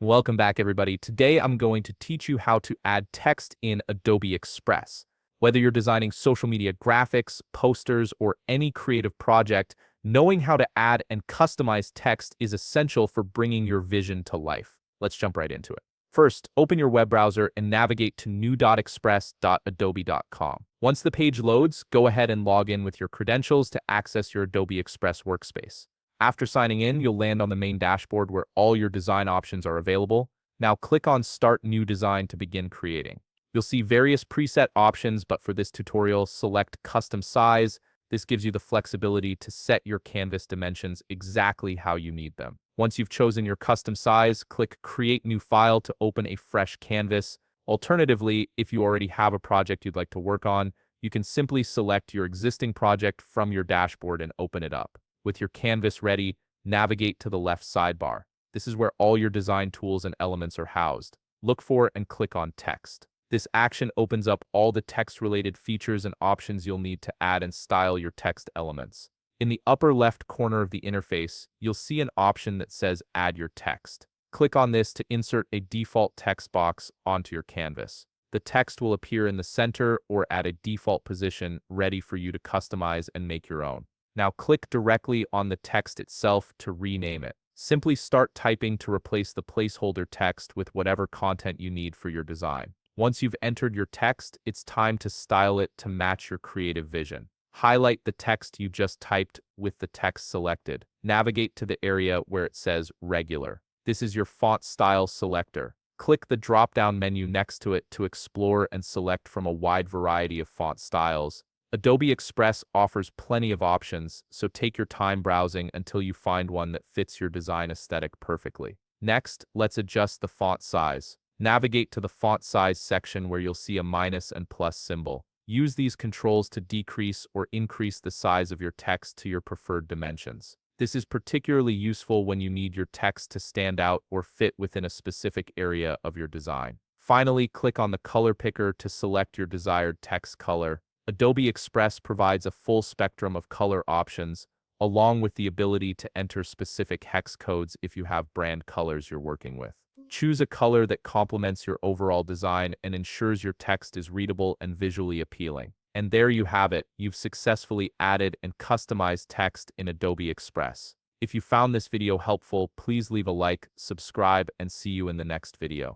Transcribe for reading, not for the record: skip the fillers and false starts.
Welcome back, everybody. Today, I'm going to teach you how to add text in Adobe Express. Whether you're designing social media graphics, posters, or any creative project, knowing how to add and customize text is essential for bringing your vision to life. Let's jump right into it. First, open your web browser and navigate to new.express.adobe.com. Once the page loads, go ahead and log in with your credentials to access your Adobe Express workspace. After signing in, you'll land on the main dashboard where all your design options are available. Now click on Start New Design to begin creating. You'll see various preset options, but for this tutorial, select Custom Size. This gives you the flexibility to set your canvas dimensions exactly how you need them. Once you've chosen your custom size, click Create New File to open a fresh canvas. Alternatively, if you already have a project you'd like to work on, you can simply select your existing project from your dashboard and open it up. With your canvas ready, navigate to the left sidebar. This is where all your design tools and elements are housed. Look for and click on Text. This action opens up all the text-related features and options you'll need to add and style your text elements. In the upper left corner of the interface, you'll see an option that says Add Your Text. Click on this to insert a default text box onto your canvas. The text will appear in the center or at a default position, ready for you to customize and make your own. Now click directly on the text itself to rename it. Simply start typing to replace the placeholder text with whatever content you need for your design. Once you've entered your text, it's time to style it to match your creative vision. Highlight the text you just typed with the text selected. Navigate to the area where it says Regular. This is your font style selector. Click the drop-down menu next to it to explore and select from a wide variety of font styles. Adobe Express offers plenty of options, so take your time browsing until you find one that fits your design aesthetic perfectly. Next, let's adjust the font size. Navigate to the font size section where you'll see a minus and plus symbol. Use these controls to decrease or increase the size of your text to your preferred dimensions. This is particularly useful when you need your text to stand out or fit within a specific area of your design. Finally, click on the color picker to select your desired text color. Adobe Express provides a full spectrum of color options, along with the ability to enter specific hex codes if you have brand colors you're working with. Choose a color that complements your overall design and ensures your text is readable and visually appealing. And there you have it. You've successfully added and customized text in Adobe Express. If you found this video helpful, please leave a like, subscribe, and see you in the next video.